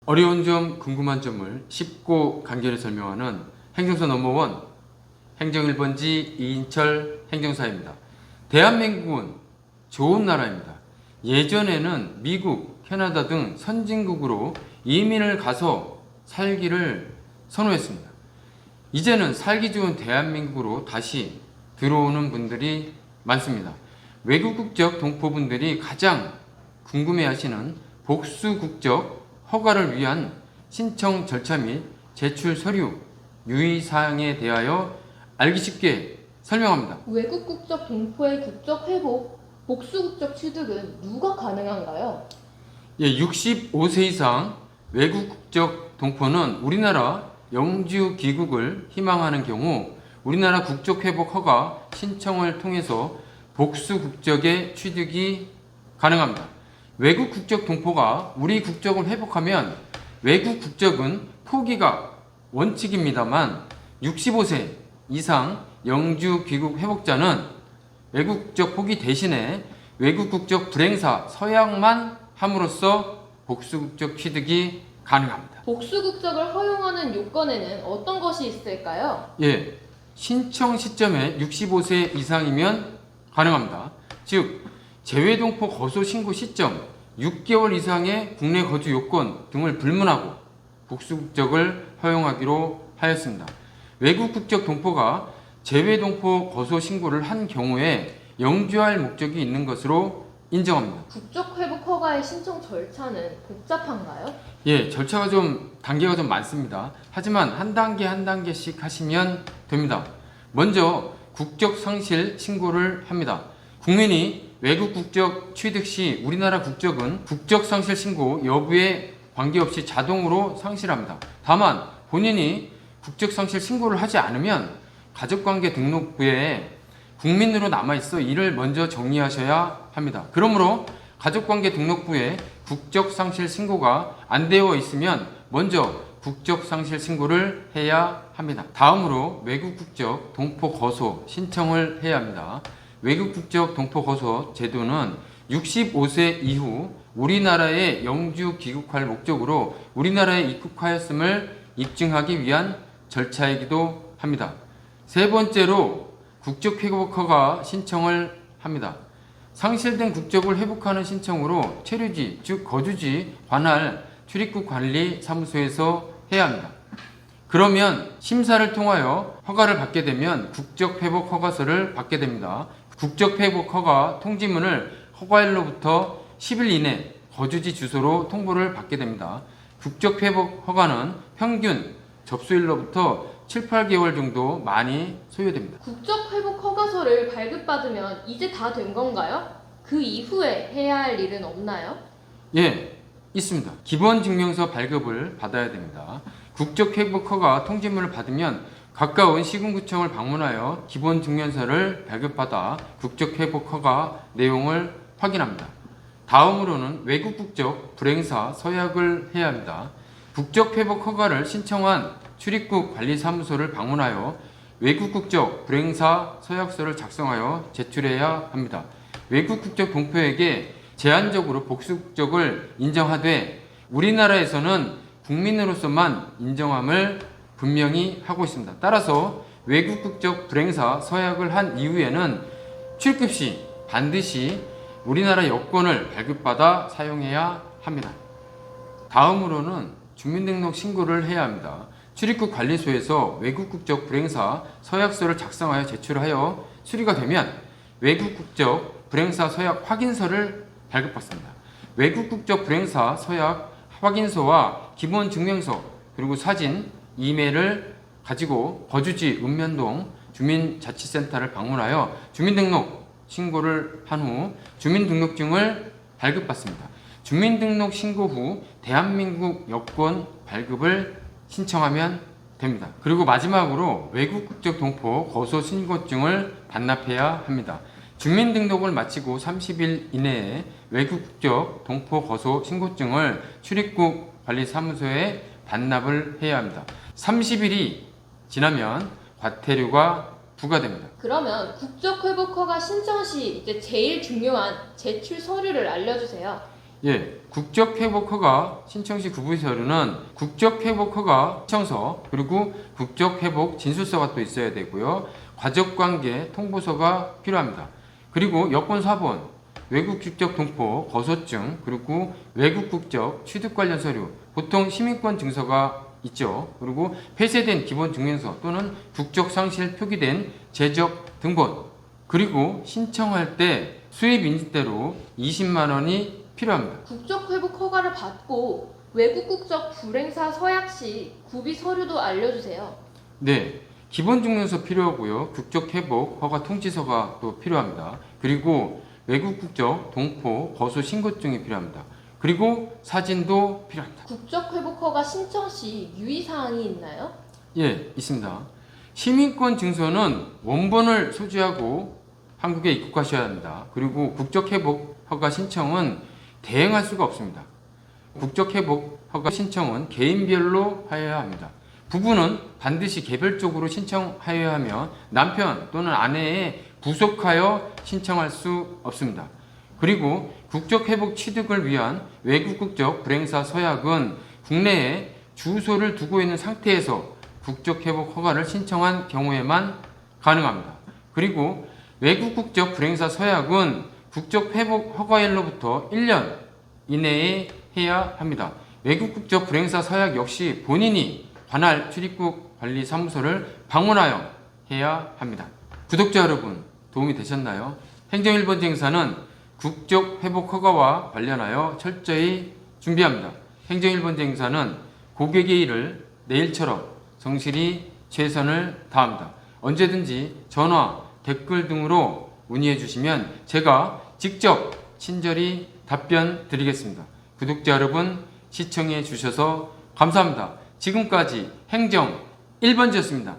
어려운 점, 궁금한 점을 쉽고 간결히 설명하는 행정사 넘버원 행정 1번지 이인철 행정사입니다. 대한민국은 좋은 나라입니다. 예전에는 미국, 캐나다 등 선진국으로 이민을 가서 살기를 선호했습니다. 이제는 살기 좋은 대한민국으로 다시 들어오는 분들이 많습니다. 외국 국적 동포분들이 가장 궁금해하시는 복수 국적 허가를 위한 신청 절차 및 제출 서류 유의사항에 대하여 알기 쉽게 설명합니다. 외국 국적 동포의 국적 회복, 복수 국적 취득은 누가 가능한가요? 65세 이상 외국 국적 동포는 우리나라 영주 귀국을 희망하는 경우 우리나라 국적 회복 허가 신청을 통해서 복수 국적의 취득이 가능합니다. 외국 국적 동포가 우리 국적을 회복하면 외국 국적은 포기가 원칙입니다만 65세 이상 영주 귀국 회복자는 외국 국적 포기 대신에 외국 국적 불행사 서약만 함으로써 복수 국적 취득이 가능합니다. 복수 국적을 허용하는 요건에는 어떤 것이 있을까요? 신청 시점에 65세 이상이면 가능합니다. 즉 재외동포 거소 신고 시점 6개월 이상의 국내 거주 요건 등을 불문하고 복수 국적을 허용하기로 하였습니다. 외국 국적 동포가 재외동포 거소 신고를 한 경우에 영주할 목적이 있는 것으로 인정합니다. 국적 회복 허가의 신청 절차는 복잡한가요? 절차가 단계가 좀 많습니다. 하지만 한 단계 한 단계씩 하시면 됩니다. 먼저 국적 상실 신고를 합니다. 국민이 외국 국적 취득 시 우리나라 국적은 국적 상실 신고 여부에 관계없이 자동으로 상실합니다. 다만 본인이 국적 상실 신고를 하지 않으면 가족관계 등록부에 국민으로 남아있어 이를 먼저 정리하셔야 합니다. 그러므로 가족관계 등록부에 국적 상실 신고가 안 되어 있으면 먼저 국적 상실 신고를 해야 합니다. 다음으로 외국 국적 동포 거소 신청을 해야 합니다. 외국 국적 동포 거소 제도는 65세 이후 우리나라에 영주 귀국할 목적으로 우리나라에 입국하였음을 입증하기 위한 절차이기도 합니다. 세 번째로 국적 회복 허가 신청을 합니다. 상실된 국적을 회복하는 신청으로 체류지, 즉 거주지 관할 출입국 관리 사무소에서 해야 합니다. 그러면 심사를 통하여 허가를 받게 되면 국적 회복 허가서를 받게 됩니다. 국적 회복 허가 통지문을 허가일로부터 10일 이내 거주지 주소로 통보를 받게 됩니다. 국적 회복 허가는 평균 접수일로부터 7, 8개월 정도 많이 소요됩니다. 국적 회복 허가서를 발급받으면 이제 다 된 건가요? 그 이후에 해야 할 일은 없나요? 있습니다. 기본증명서 발급을 받아야 됩니다. 국적 회복 허가 통지문을 받으면 가까운 시군구청을 방문하여 기본증명서를 발급받아 국적 회복 허가 내용을 확인합니다. 다음으로는 외국 국적 불행사 서약을 해야 합니다. 국적 회복 허가를 신청한 출입국 관리사무소를 방문하여 외국 국적 불행사 서약서를 작성하여 제출해야 합니다. 외국 국적 동포에게 제한적으로 복수 국적을 인정하되 우리나라에서는 국민으로서만 인정함을 분명히 하고 있습니다. 따라서 외국 국적 불행사 서약을 한 이후에는 출국 시 반드시 우리나라 여권을 발급받아 사용해야 합니다. 다음으로는 주민등록 신고를 해야 합니다. 출입국 관리소에서 외국 국적 불행사 서약서를 작성하여 제출하여 수리가 되면 외국 국적 불행사 서약 확인서를 발급받습니다. 외국 국적 불행사 서약 확인서와 기본 증명서 그리고 사진, 이메일을 가지고 거주지 읍면동 주민자치센터를 방문하여 주민등록 신고를 한 후 주민등록증을 발급받습니다. 주민등록 신고 후 대한민국 여권 발급을 신청하면 됩니다. 그리고 마지막으로 외국 국적 동포 거소 신고증을 반납해야 합니다. 주민등록을 마치고 30일 이내에 외국 국적 동포 거소 신고증을 출입국 관리사무소에 반납을 해야 합니다. 30일이 지나면 과태료가 부과됩니다. 그러면 국적 회복 허가 신청 시 이제 제일 중요한 제출 서류를 알려주세요. 예, 국적회복허가 신청 시 구비 서류는 국적회복허가 신청서 그리고 국적회복 진술서가 또 있어야 되고요. 가족관계 통보서가 필요합니다. 그리고 여권 사본, 외국 국적 동포, 거소증, 그리고 외국 국적 취득 관련 서류, 보통 시민권 증서가 있죠. 그리고 폐쇄된 기본 증명서 또는 국적 상실 표기된 재적 등본, 그리고 신청할 때 수입 인지대로 20만 원이 필요합니다. 국적 회복 허가를 받고 외국 국적 불행사 서약 시 구비 서류도 알려주세요. 네, 기본 증명서 필요하고요. 국적 회복 허가 통지서가 또 필요합니다. 그리고 외국 국적 동포 거소 신고증이 필요합니다. 그리고 사진도 필요합니다. 국적 회복 허가 신청 시 유의 사항이 있나요? 예, 있습니다. 시민권 증서는 원본을 소지하고 한국에 입국하셔야 합니다. 그리고 국적 회복 허가 신청은 대행할 수가 없습니다. 국적 회복 허가 신청은 개인별로 하여야 합니다. 부부는 반드시 개별적으로 신청하여야 하며 남편 또는 아내에 부속하여 신청할 수 없습니다. 그리고 국적 회복 취득을 위한 외국 국적 불행사 서약은 국내에 주소를 두고 있는 상태에서 국적 회복 허가를 신청한 경우에만 가능합니다. 그리고 외국 국적 불행사 서약은 국적 회복 허가일로부터 1년 이내에 해야 합니다. 외국 국적 불행사 서약 역시 본인이 관할 출입국 관리 사무소를 방문하여 해야 합니다. 구독자 여러분, 도움이 되셨나요? 행정 1번지 행사는 국적 회복 허가와 관련하여 철저히 준비합니다. 행정 1번지 행사는 고객의 일을 내일처럼 성실히 최선을 다합니다. 언제든지 전화, 댓글 등으로 문의해 주시면 제가 직접 친절히 답변 드리겠습니다. 구독자 여러분, 시청해 주셔서 감사합니다. 지금까지 행정 1번지였습니다.